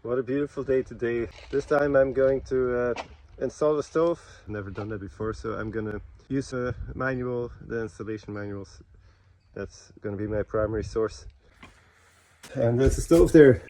What a beautiful day today. This time I'm going to install a stove. Never done that before, so I'm gonna use a manual, the installation manuals. That's gonna be my primary source. And there's a stove there.